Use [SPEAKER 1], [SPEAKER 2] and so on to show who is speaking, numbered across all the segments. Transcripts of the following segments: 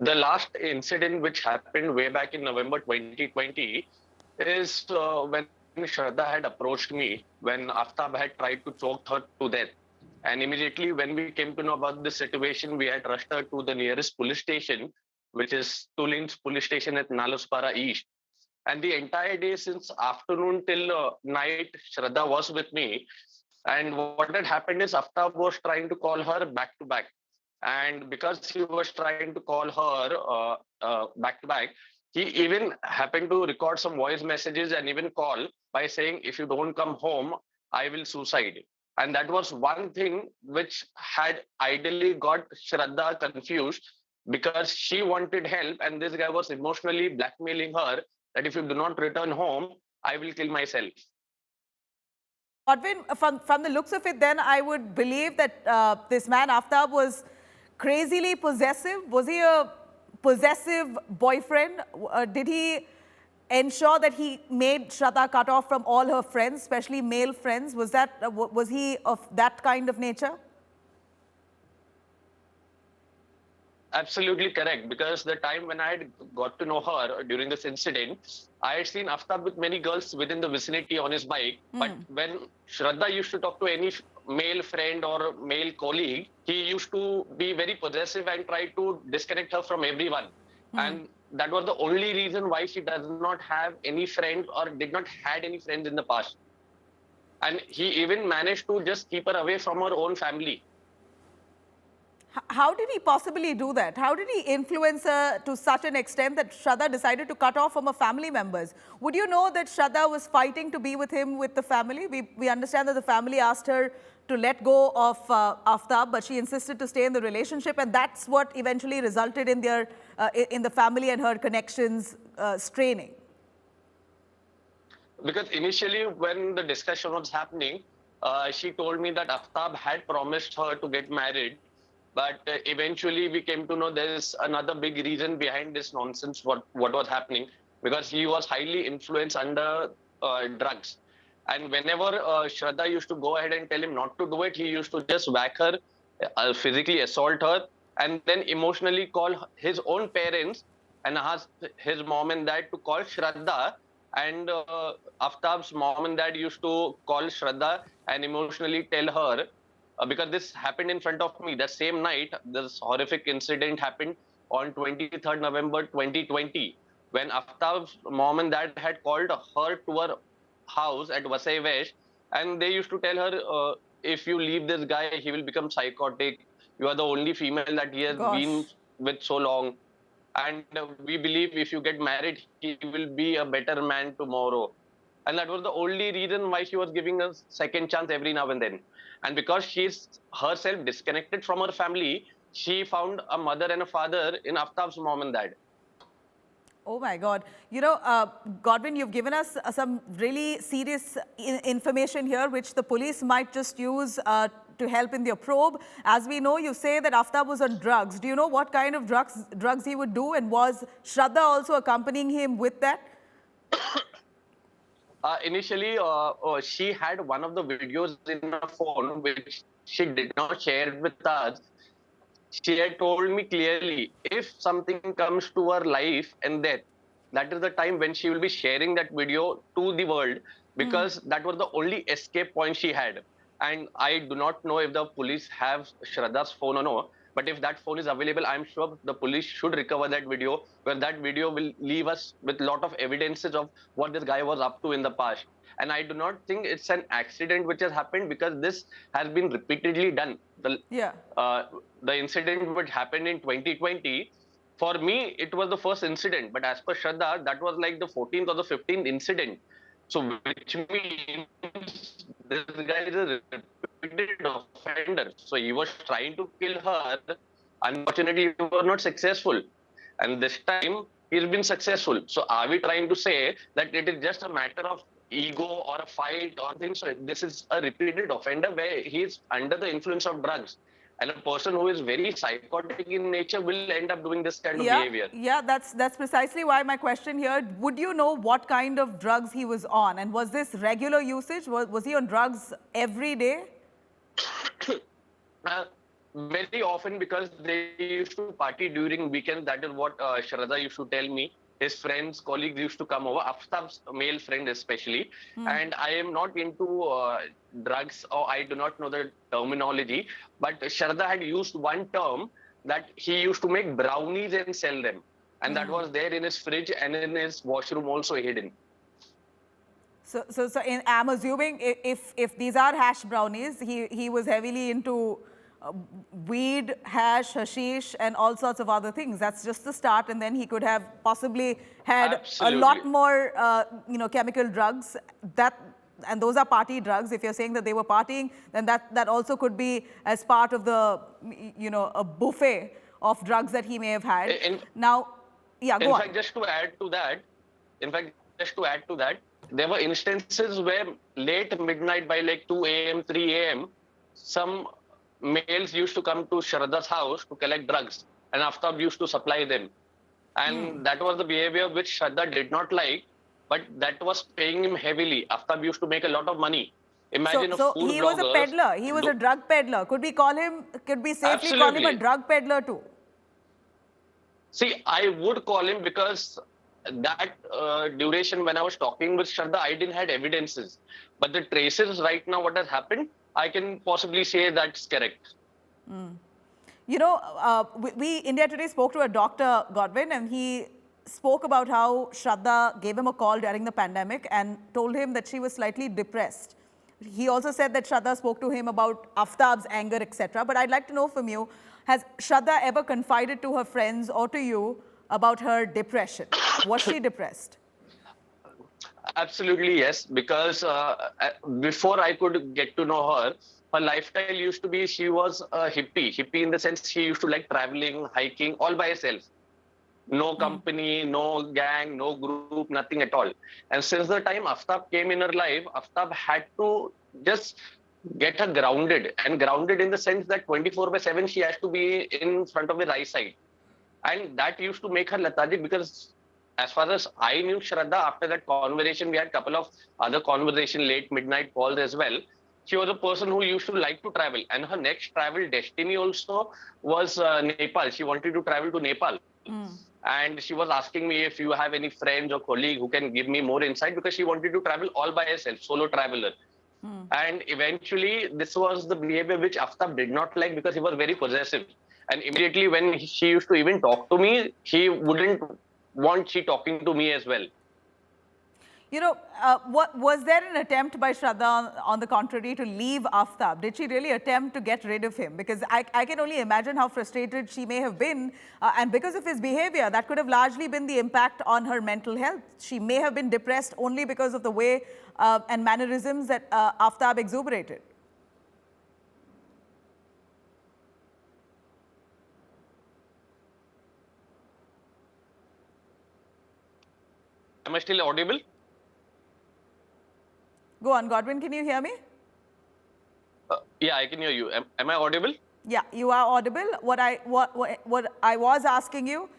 [SPEAKER 1] The last incident which happened way back in November 2020 is when Shraddha had approached me when Aftab had tried to choke her to death. And immediately when we came to know about this situation, we had rushed her to the nearest police station, which is Tulin's police station at Nalospara East. And the entire day since afternoon till night, Shraddha was with me. And what had happened is Aftab was trying to call her back to back. And because he was trying to call her back to back, he even happened to record some voice messages and even call by saying, if you don't come home, I will suicide. And that was one thing which had ideally got Shraddha confused because she wanted help and this guy was emotionally blackmailing her that if you do not return home, I will kill myself.
[SPEAKER 2] Godwin, from the looks of it, then I would believe that this man Aftab was crazily possessive. Was he a possessive boyfriend? Did he ensure that he made Shraddha cut off from all her friends, especially male friends? Was he of that kind of nature?
[SPEAKER 1] Absolutely correct. Because the time when I had got to know her during this incident, I had seen Aftab with many girls within the vicinity on his bike. But when Shraddha used to talk to any male friend or male colleague, he used to be very possessive and try to disconnect her from everyone. And that was the only reason why she does not have any friends or did not had any friends in the past. And he even managed to just keep her away from her own family.
[SPEAKER 2] How did he possibly do that? How did he influence her to such an extent that Shraddha decided to cut off from her family members? Would you know that Shraddha was fighting to be with him with the family? We understand that the family asked her to let go of Aftab, but she insisted to stay in the relationship, and that's what eventually resulted in their in the family and her connections straining.
[SPEAKER 1] Because initially, when the discussion was happening, she told me that Aftab had promised her to get married. But eventually, we came to know there is another big reason behind this nonsense, what was happening, because he was highly influenced under drugs. And whenever Shraddha used to go ahead and tell him not to do it, he used to just whack her, physically assault her, and then emotionally call his own parents and ask his mom and dad to call Shraddha. And Aftab's mom and dad used to call Shraddha and emotionally tell her, because this happened in front of me. That same night, this horrific incident happened on 23rd November 2020, when Aftab's mom and dad had called her to her house at Vasai West, and they used to tell her, if you leave this guy, he will become psychotic. You are the only female that he has been
[SPEAKER 2] Gosh.
[SPEAKER 1] with so long. And we believe if you get married, he will be a better man tomorrow. And that was the only reason why she was giving a second chance every now and then. And because she's herself disconnected from her family, she found a mother and a father in Aftab's mom and dad.
[SPEAKER 2] Oh my God. You know, Godwin, you've given us some really serious information here, which the police might just use to help in their probe. As we know, you say that Aftab was on drugs. Do you know what kind of drugs he would do? And was Shraddha also accompanying him with that?
[SPEAKER 1] Initially, she had one of the videos in her phone, which she did not share with us. She had told me clearly, if something comes to her life and death, that is the time when she will be sharing that video to the world, because that was the only escape point she had. And I do not know if the police have Shraddha's phone or no, but if that phone is available, I'm sure the police should recover that video, where that video will leave us with a lot of evidences of what this guy was up to in the past. And I do not think it's an accident which has happened, because this has been repeatedly done.
[SPEAKER 2] Yeah.
[SPEAKER 1] Uh, the incident which happened in 2020, for me, it was the first incident. But as per Shraddha, that was like the 14th or the 15th incident. So, which means this guy is a repeated offender. So, he was trying to kill her. Unfortunately, he was not successful. And this time, he's been successful. So, are we trying to say that it is just a matter of ego or a fight or things? So this is a repeated offender where he is under the influence of drugs. And a person who is very psychotic in nature will end up doing this kind of
[SPEAKER 2] Yeah,
[SPEAKER 1] behavior.
[SPEAKER 2] yeah, that's precisely why my question here. Would you know what kind of drugs he was on? And was this regular usage? Was he on drugs every day?
[SPEAKER 1] Uh, very often because they used to party during weekends. That is what Shraddha used to tell me. His friends, colleagues used to come over, Aftab's male friend especially. And I am not into drugs, or I do not know the terminology, but Shraddha had used one term that he used to make brownies and sell them. And that was there in his fridge and in his washroom also hidden.
[SPEAKER 2] I'm assuming if these are hash brownies, he was heavily into weed, hash, hashish, and all sorts of other things. That's just the start, and then he could have possibly had a lot
[SPEAKER 1] Absolutely.
[SPEAKER 2] more, chemical drugs. And those are party drugs. If you're saying that they were partying, then that also could be as part of the, a buffet of drugs that he may have had. Now, yeah, go
[SPEAKER 1] In
[SPEAKER 2] on.
[SPEAKER 1] fact, just to add to that, there were instances where late midnight by like 2 a.m., 3 a.m., some males used to come to Shraddha's house to collect drugs, and Aftab used to supply them. And that was the behavior which Shraddha did not like, but that was paying him heavily. Aftab used to make a lot of money. Imagine a
[SPEAKER 2] So
[SPEAKER 1] food
[SPEAKER 2] he was a
[SPEAKER 1] blogger.
[SPEAKER 2] peddler. He was a drug peddler. Could we safely call him a
[SPEAKER 1] Absolutely.
[SPEAKER 2] drug peddler too?
[SPEAKER 1] See, I would call him because that duration when I was talking with Shraddha, I didn't had evidences. But the traces right now, what has happened, I can possibly say that's correct.
[SPEAKER 2] We India Today spoke to a doctor, Godwin, and he spoke about how Shraddha gave him a call during the pandemic and told him that she was slightly depressed. He also said that Shraddha spoke to him about Aftab's anger, etc. But I'd like to know from you, has Shraddha ever confided to her friends or to you about her depression? Was she depressed?
[SPEAKER 1] Absolutely, yes. Because before I could get to know her, her lifestyle used to be she was a hippie. Hippie in the sense she used to like traveling, hiking all by herself. No company, no gang, no group, nothing at all. And since the time Aftab came in her life, Aftab had to just get her grounded, and grounded in the sense that 24/7 she has to be in front of his eyesight. And that used to make her lethargic because as far as I knew Shraddha, after that conversation, we had a couple of other conversation, late midnight calls as well. She was a person who used to like to travel, and her next travel destiny also was Nepal. She wanted to travel to Nepal. And she was asking me if you have any friends or colleague who can give me more insight, because she wanted to travel all by herself, solo traveler. And eventually, this was the behavior which Aftab did not like because he was very possessive. And immediately when she used to even talk to me, he wouldn't want she talking to me as well.
[SPEAKER 2] What was there an attempt by Shraddha, on the contrary, to leave Aftab? Did she really attempt to get rid of him? Because I can only imagine how frustrated she may have been. And because of his behavior, that could have largely been the impact on her mental health. She may have been depressed only because of the way and mannerisms that Aftab exuberated.
[SPEAKER 1] Am I still audible?
[SPEAKER 2] Go on, Godwin, can you hear me?
[SPEAKER 1] Yeah, I can hear you. Am I audible?
[SPEAKER 2] Yeah, you are audible. What I was asking you,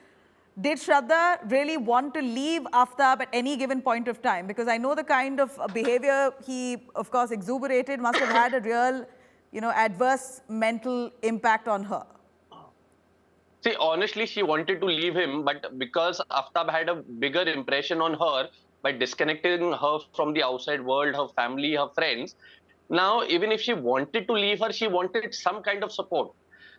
[SPEAKER 2] did Shraddha really want to leave Aftab at any given point of time? Because I know the kind of behavior he, of course, exuberated must have had a real, adverse mental impact on her.
[SPEAKER 1] See, honestly, she wanted to leave him, but because Aftab had a bigger impression on her by disconnecting her from the outside world, her family, her friends, now even if she wanted to leave her, she wanted some kind of support.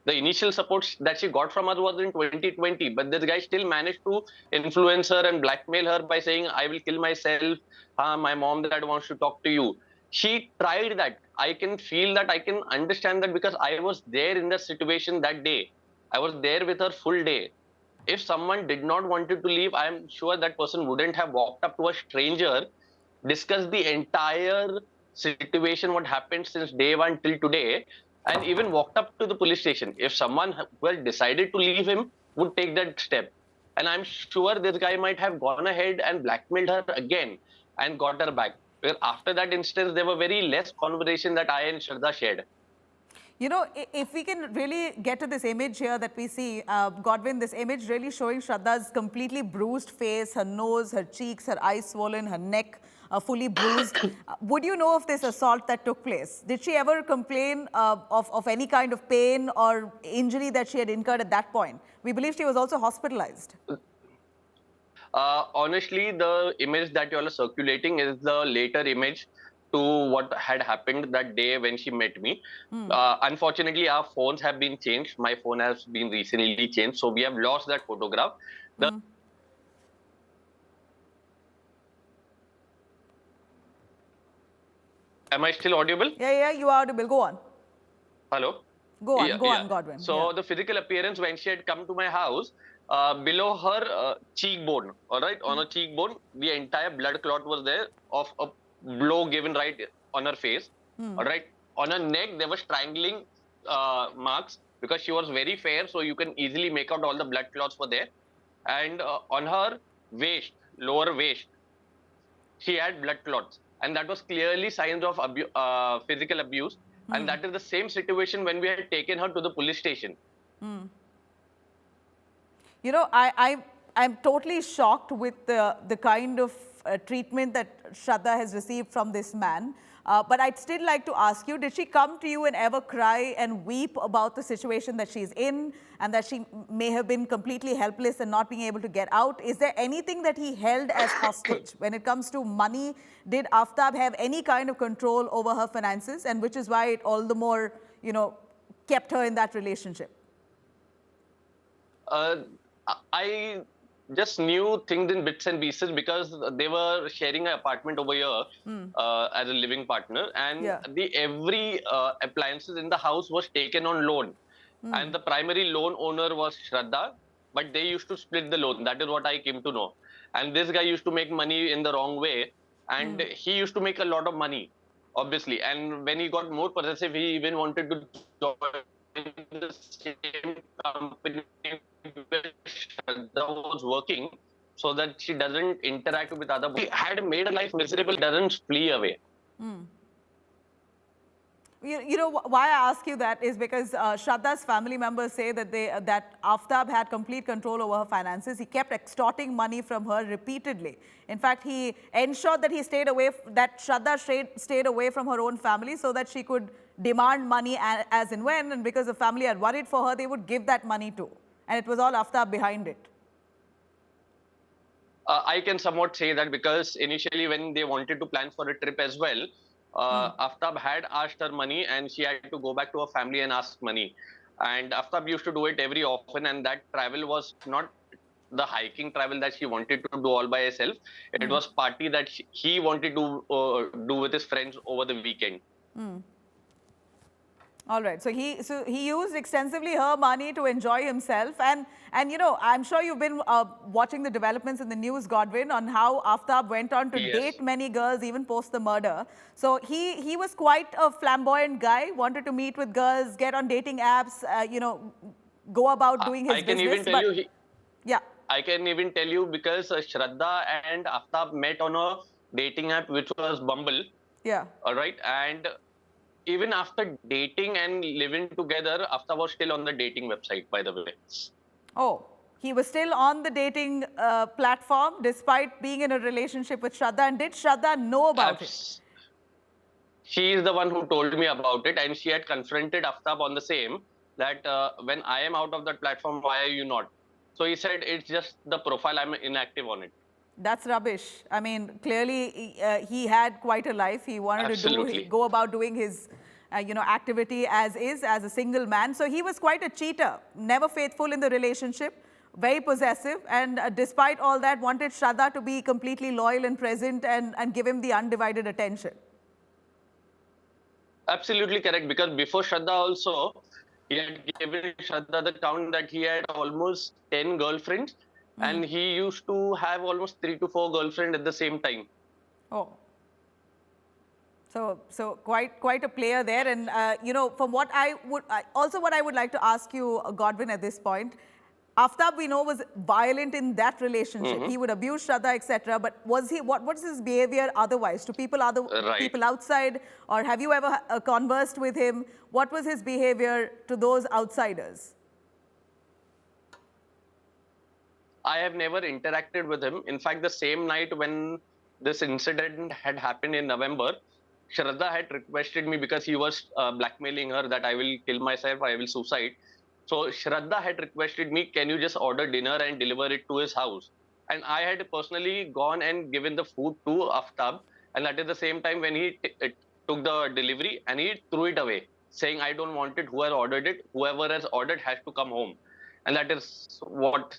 [SPEAKER 1] The initial support that she got from us was in 2020, but this guy still managed to influence her and blackmail her by saying, I will kill myself. My mom dad wants to talk to you. She tried that. I can feel that. I can understand that because I was there in the situation that day. I was there with her full day. If someone did not wanted to leave, I am sure that person wouldn't have walked up to a stranger, discussed the entire situation, what happened since day one till today, and even walked up to the police station. If someone who had decided to leave him would take that step. And I'm sure this guy might have gone ahead and blackmailed her again and got her back. Well, after that instance, there were very less conversation that I and Shraddha shared.
[SPEAKER 2] You know, if we can really get to this image here that we see, Godwin, this image really showing Shraddha's completely bruised face, her nose, her cheeks, her eyes swollen, her neck fully bruised. Would you know of this assault that took place? Did she ever complain of any kind of pain or injury that she had incurred at that point? We believe she was also hospitalized.
[SPEAKER 1] Honestly, the image that you all are circulating is the later image to what had happened that day when she met me. Unfortunately, our phones have been changed. My phone has been recently changed, so we have lost that photograph. The, am I still audible?
[SPEAKER 2] Yeah, you are audible. Go on.
[SPEAKER 1] Hello?
[SPEAKER 2] Go on,
[SPEAKER 1] Yeah,
[SPEAKER 2] go
[SPEAKER 1] yeah.
[SPEAKER 2] on, Godwin.
[SPEAKER 1] So the physical appearance when she had come to my house, below her cheekbone, all right, on her cheekbone, the entire blood clot was there of a blow given right on her face, all right. On her neck, there was strangling marks because she was very fair, so you can easily make out all the blood clots were there. And on her waist, lower waist, she had blood clots, and that was clearly signs of physical abuse. And that is the same situation when we had taken her to the police station.
[SPEAKER 2] You know, I'm totally shocked with the kind of treatment that Shraddha has received from this man. But I'd still like to ask you, did she come to you and ever cry and weep about the situation that she's in and that she may have been completely helpless and not being able to get out? Is there anything that he held as hostage? When it comes to money, did Aftab have any kind of control over her finances? And which is why it all the more, you know, kept her in that relationship?
[SPEAKER 1] Uh, I just knew things in bits and pieces because they were sharing an apartment over here as a living partner, and
[SPEAKER 2] Yeah.
[SPEAKER 1] the every appliances in the house was taken on loan, and the primary loan owner was Shraddha, but they used to split the loan. That is what I came to know. And this guy used to make money in the wrong way, and he used to make a lot of money, obviously. And when he got more possessive, he even wanted to join the same company where Shraddha was working, so that she doesn't interact with other. He had made her life miserable, doesn't flee away.
[SPEAKER 2] You know why I ask you that is because Shraddha's family members say that that Aftab had complete control over her finances. He kept extorting money from her repeatedly. In fact, he ensured that he stayed away, that Shraddha stayed away from her own family so that she could demand money as and when. And because the family had worried for her, they would give that money too. And it was all Aftab behind it.
[SPEAKER 1] I can somewhat say that because initially when they wanted to plan for a trip as well, Aftab had asked her money and she had to go back to her family and ask money. And Aftab used to do it every often, and that travel was not the hiking travel that she wanted to do all by herself. It was party that he wanted to do with his friends over the weekend.
[SPEAKER 2] All right. So he used extensively her money to enjoy himself, and you know, I'm sure you've been watching the developments in the news, Godwin, on how Aftab went on to
[SPEAKER 1] Yes.
[SPEAKER 2] date many girls even post the murder. So he was quite a flamboyant guy, wanted to meet with girls, get on dating apps, you know, go about doing his
[SPEAKER 1] I can
[SPEAKER 2] business.
[SPEAKER 1] even tell you,
[SPEAKER 2] Yeah.
[SPEAKER 1] I can even tell you because Shraddha and Aftab met on a dating app which was Bumble.
[SPEAKER 2] Yeah.
[SPEAKER 1] All right, and even after dating and living together, Aftab was still on the dating website, by the way.
[SPEAKER 2] Oh, he was still on the dating platform despite being in a relationship with Shraddha. And did Shraddha know about it?
[SPEAKER 1] She is the one who told me about it, and she had confronted Aftab on the same that when I am out of that platform, why are you not? So he said it's just the profile, I'm inactive on it.
[SPEAKER 2] That's rubbish. I mean, clearly he had quite a life. He wanted to
[SPEAKER 1] Absolutely.
[SPEAKER 2] go about doing his, you know, activity as is, as a single man. So he was quite a cheater, never faithful in the relationship, very possessive, and despite all that, wanted Shraddha to be completely loyal and present and give him the undivided attention.
[SPEAKER 1] Absolutely correct. Because before Shraddha also, he had given Shraddha the count that he had almost 10 girlfriends, and he used to have almost 3 to 4 girlfriends at the same time.
[SPEAKER 2] Oh. So quite a player there, and you know, from what I would also what I would like to ask you, Godwin, at this point, Aftab, we know, was violent in that relationship.
[SPEAKER 1] Hmm.
[SPEAKER 2] He would abuse Shraddha, etc. But was he? What was his behavior otherwise to
[SPEAKER 1] Right.
[SPEAKER 2] people outside? Or have you ever conversed with him? What was his behavior to those outsiders?
[SPEAKER 1] I have never interacted with him. In fact, the same night when this incident had happened in November, Shraddha had requested me because he was blackmailing her that I will kill myself, I will suicide. So Shraddha had requested me, can you just order dinner and deliver it to his house? And I had personally gone and given the food to Aftab. And that is the same time when he took the delivery and he threw it away, saying, I don't want it. Whoever ordered it, whoever has ordered has to come home. And that is what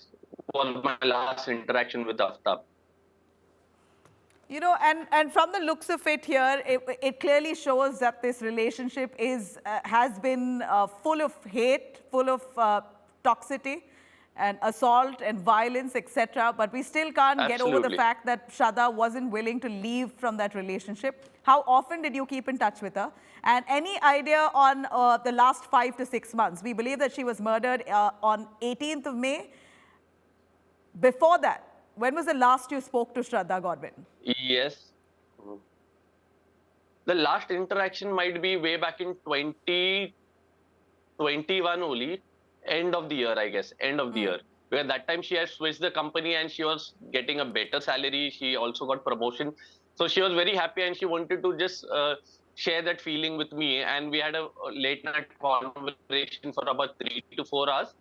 [SPEAKER 1] was my last interaction with Aftab.
[SPEAKER 2] You know, and from the looks of it here, it clearly shows that this relationship has been full of hate, full of toxicity and assault and violence, etc. But we still can't get over the
[SPEAKER 1] Absolutely.
[SPEAKER 2] fact that Shraddha wasn't willing to leave from that relationship. How often did you keep in touch with her? And any idea on the last 5 to 6 months? We believe that she was murdered on 18th of May. Before that, when was the last you spoke to Shraddha, Godwin?
[SPEAKER 1] Yes. The last interaction might be way back in 2021 only, end of the year, I guess, end of the year. Because that time she had switched the company and she was getting a better salary. She also got promotion. So she was very happy and she wanted to just share that feeling with me. And we had a late night conversation for about 3 to 4 hours.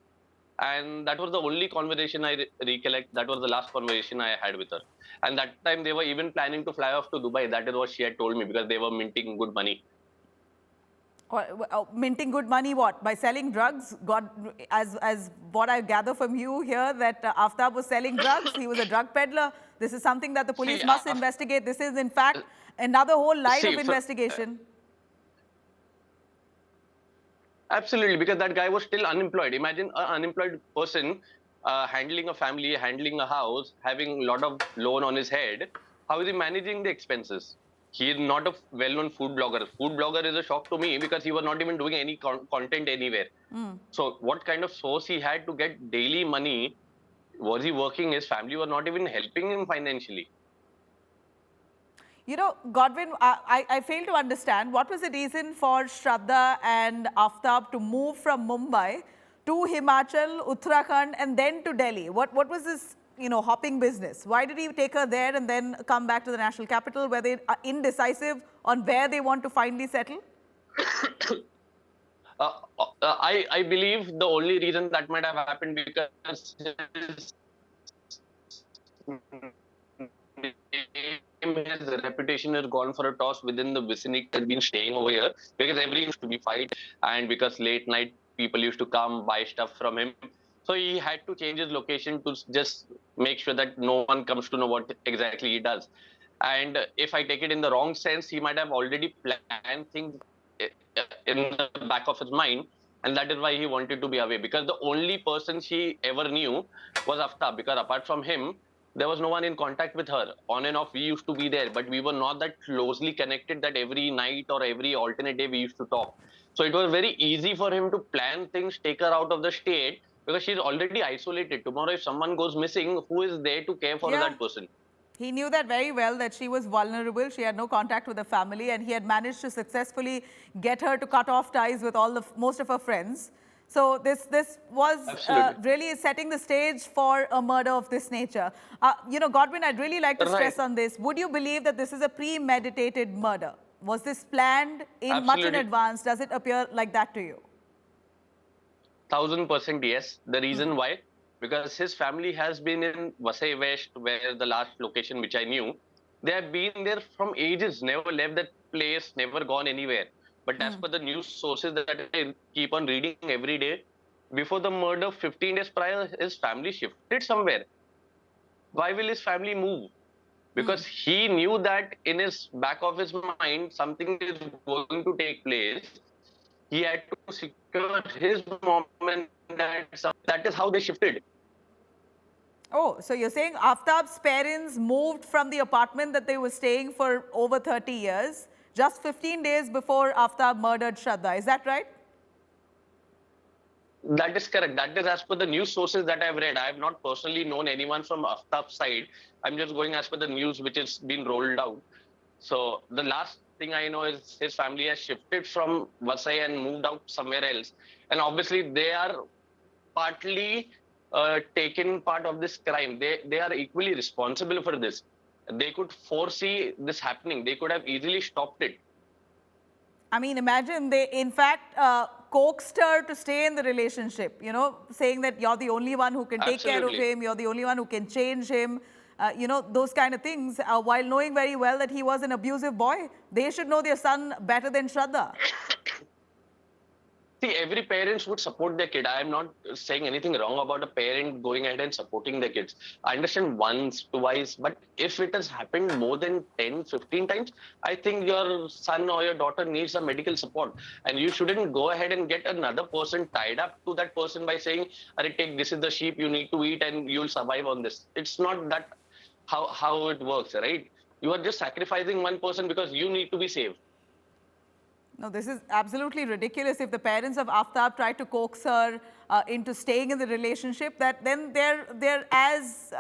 [SPEAKER 1] And that was the only conversation I recollect. That was the last conversation I had with her. And that time they were even planning to fly off to Dubai. That is what she had told me because they were minting good money.
[SPEAKER 2] Minting good money, what? By selling drugs? God, as what I gather from you here, that Aftab was selling drugs. He was a drug peddler. This is something that the police
[SPEAKER 1] See,
[SPEAKER 2] must investigate. This is, in fact, another whole line of
[SPEAKER 1] see,
[SPEAKER 2] investigation.
[SPEAKER 1] absolutely, because that guy was still unemployed. Imagine an unemployed person handling a family, handling a house, having a lot of loan on his head. How is he managing the expenses? He is not a well-known food blogger. Food blogger is a shock to me because he was not even doing any content anywhere. So what kind of source he had to get daily money? Was he working? His family was not even helping him financially.
[SPEAKER 2] You know, Godwin, I fail to understand what was the reason for Shraddha and Aftab to move from Mumbai to Himachal, Uttarakhand, and then to Delhi? What was this, hopping business? Why did he take her there and then come back to the national capital? Were they indecisive on where they want to finally settle?
[SPEAKER 1] I believe the only reason that might have happened because his his reputation has gone for a toss within the vicinity has been staying over here because every used to be fight and because late night people used to come buy stuff from him. So he had to change his location to just make sure that no one comes to know what exactly he does. And if I take it in the wrong sense, he might have already planned things in the back of his mind. And that is why he wanted to be away because the only person she ever knew was Aftab because apart from him, there was no one in contact with her. On and off, we used to be there, but we were not that closely connected that every night or every alternate day we used to talk. So it was very easy for him to plan things, take her out of the state because she's already isolated. Tomorrow, if someone goes missing, who is there to care for
[SPEAKER 2] Yeah.
[SPEAKER 1] that person?
[SPEAKER 2] He knew that very well, that she was vulnerable. She had no contact with the family, and he had managed to successfully get her to cut off ties with most of her friends. So this was
[SPEAKER 1] Absolutely.
[SPEAKER 2] really setting the stage for a murder of this nature. Godwin, I'd really like to stress
[SPEAKER 1] Right.
[SPEAKER 2] on this. Would you believe that this is a premeditated murder? Was this planned much in
[SPEAKER 1] Absolutely.
[SPEAKER 2] advance? Does it appear like that to you?
[SPEAKER 1] 1000% yes. The reason why? Because his family has been in Vasai West, where the last location which I knew. They have been there from ages, never left that place, never gone anywhere. But as per the news sources that I keep on reading every day, before the murder, 15 days prior, his family shifted somewhere. Why will his family move? Because he knew that in his back of his mind, something is going to take place. He had to secure his mom and dad. That is how they shifted.
[SPEAKER 2] Oh, so you're saying Aftab's parents moved from the apartment that they were staying for over 30 years, just 15 days before Aftab murdered Shraddha. Is that right?
[SPEAKER 1] That is correct. That is as per the news sources that I've read. I have not personally known anyone from Aftab's side. I'm just going as per the news which has been rolled out. So the last thing I know is his family has shifted from Vasai and moved out somewhere else. And obviously they are partly taken part of this crime. They are equally responsible for this. They could foresee this happening. They could have easily stopped it.
[SPEAKER 2] I mean, imagine they, in fact, coaxed her to stay in the relationship, you know, saying that you're the only one who can take care of
[SPEAKER 1] Absolutely.
[SPEAKER 2] him, you're the only one who can change him, you know, those kind of things, while knowing very well that he was an abusive boy. They should know their son better than Shraddha.
[SPEAKER 1] See, every parents would support their kid. I am not saying anything wrong about a parent going ahead and supporting their kids. I understand once, twice, but if it has happened more than 10, 15 times, I think your son or your daughter needs some medical support. And you shouldn't go ahead and get another person tied up to that person by saying, take this is the sheep you need to eat and you'll survive on this. It's not that how it works, right? You are just sacrificing one person because you need to be saved.
[SPEAKER 2] No, this is absolutely ridiculous. If the parents of Aftab try to coax her into staying in the relationship, that then they're as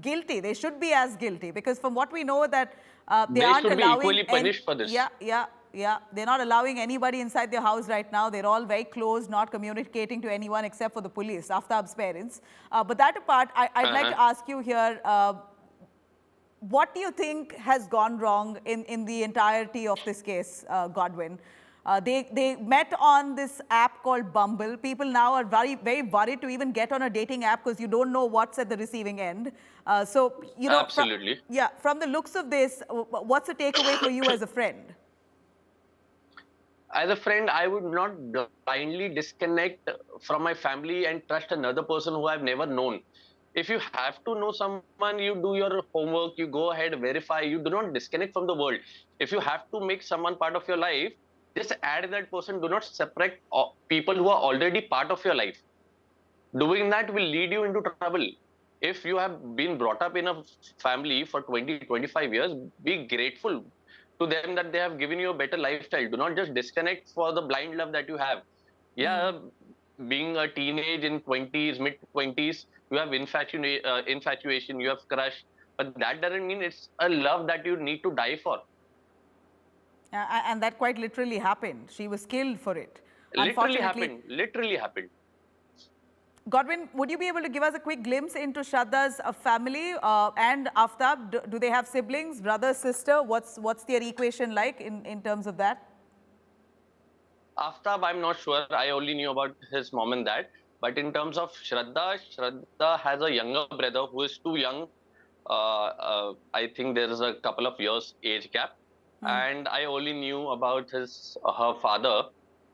[SPEAKER 2] guilty. They should be as guilty, because from what we know that they
[SPEAKER 1] They
[SPEAKER 2] aren't
[SPEAKER 1] should be
[SPEAKER 2] allowing
[SPEAKER 1] equally punished for this.
[SPEAKER 2] yeah, they're not allowing anybody inside their house right now. They're all very closed, not communicating to anyone except for the police, Aftab's parents. But that apart, I'd like to ask you here. What do you think has gone wrong in the entirety of this case, Godwin? They met on this app called Bumble. People now are very, very worried to even get on a dating app because you don't know what's at the receiving end. So, you know,
[SPEAKER 1] Absolutely.
[SPEAKER 2] from the looks of this, what's the takeaway for you as a friend?
[SPEAKER 1] As a friend, I would not blindly disconnect from my family and trust another person who I've never known. If you have to know someone, you do your homework, you go ahead, verify, you do not disconnect from the world. If you have to make someone part of your life, just add that person. Do not separate people who are already part of your life. Doing that will lead you into trouble. If you have been brought up in a family for 20, 25 years, be grateful to them that they have given you a better lifestyle. Do not just disconnect for the blind love that you have. Yeah, being a teenage in 20s, mid 20s, you have infatuation, you have crush, but that doesn't mean it's a love that you need to die for.
[SPEAKER 2] And that quite literally happened. She was killed for it.
[SPEAKER 1] Literally
[SPEAKER 2] Unfortunately,
[SPEAKER 1] happened. Literally happened.
[SPEAKER 2] Godwin, would you be able to give us a quick glimpse into Shraddha's family and Aftab? Do they have siblings, brother, sister? What's their equation like in terms of that?
[SPEAKER 1] Aftab, I'm not sure. I only knew about his mom and dad. But in terms of Shraddha, Shraddha has a younger brother who is too young. I think there is a couple of years age gap. And I only knew about her father,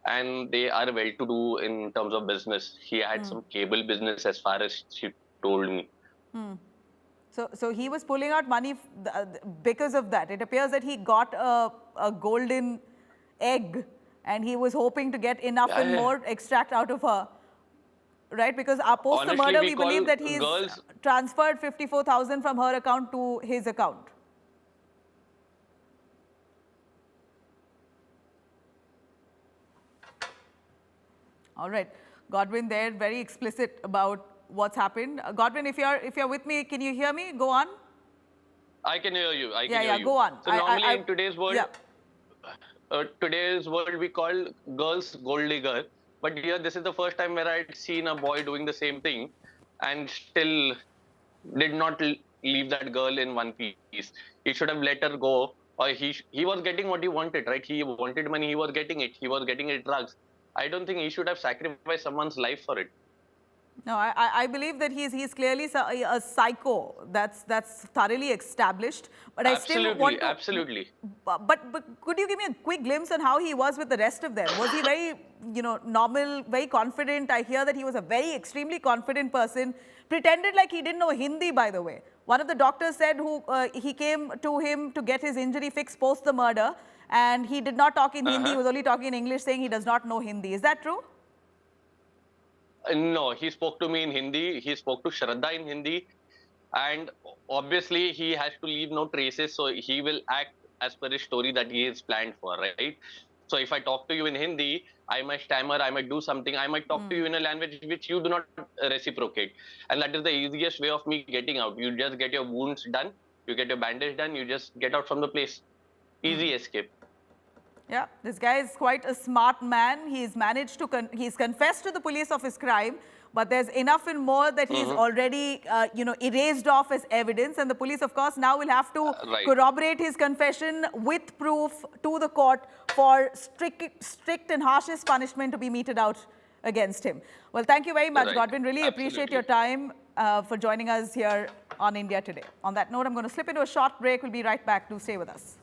[SPEAKER 1] and they are well to do in terms of business. He had some cable business, as far as she told me.
[SPEAKER 2] So he was pulling out money because of that. It appears that he got a golden egg and he was hoping to get enough and more extract out of her. Right? Because post
[SPEAKER 1] Honestly,
[SPEAKER 2] the murder,
[SPEAKER 1] we
[SPEAKER 2] we
[SPEAKER 1] call
[SPEAKER 2] believe that he's
[SPEAKER 1] girls.
[SPEAKER 2] transferred 54,000 from her account to his account. All right. Godwin there, very explicit about what's happened. Godwin, if you're with me, can you hear me? Go on.
[SPEAKER 1] I can hear you. I can hear you.
[SPEAKER 2] Go on.
[SPEAKER 1] So normally in today's world, we call girls gold digger. But here, this is the first time where I'd seen a boy doing the same thing, and still did not leave that girl in one piece. He should have let her go, or he was getting what he wanted, right? He wanted money, he was getting it. He was getting it drugs. I don't think he should have sacrificed someone's life for it.
[SPEAKER 2] No, I believe that he's clearly a psycho. That's thoroughly established. But I still want to.
[SPEAKER 1] Absolutely.
[SPEAKER 2] But could you give me a quick glimpse on how he was with the rest of them? Was he very, normal, very confident? I hear that he was a very extremely confident person. Pretended like he didn't know Hindi, by the way. One of the doctors said he came to him to get his injury fixed post the murder, and he did not talk in Hindi. He was only talking in English, saying he does not know Hindi. Is that true?
[SPEAKER 1] No, he spoke to me in Hindi. He spoke to Shraddha in Hindi. And obviously, he has to leave no traces. So he will act as per his story that he is planned for, right? So if I talk to you in Hindi, I might stammer, I might do something, I might talk to you in a language which you do not reciprocate. And that is the easiest way of me getting out. You just get your wounds done, you get your bandage done, you just get out from the place. Easy escape.
[SPEAKER 2] Yeah, this guy is quite a smart man. He's managed to, he's confessed to the police of his crime, but there's enough and more that he's already, erased off as evidence. And the police, of course, now will have to corroborate his confession with proof to the court for strict and harshest punishment to be meted out against him. Well, thank you very much, Godwin. Really appreciate your time for joining us here on India Today. On that note, I'm going to slip into a short break. We'll be right back. Do stay with us.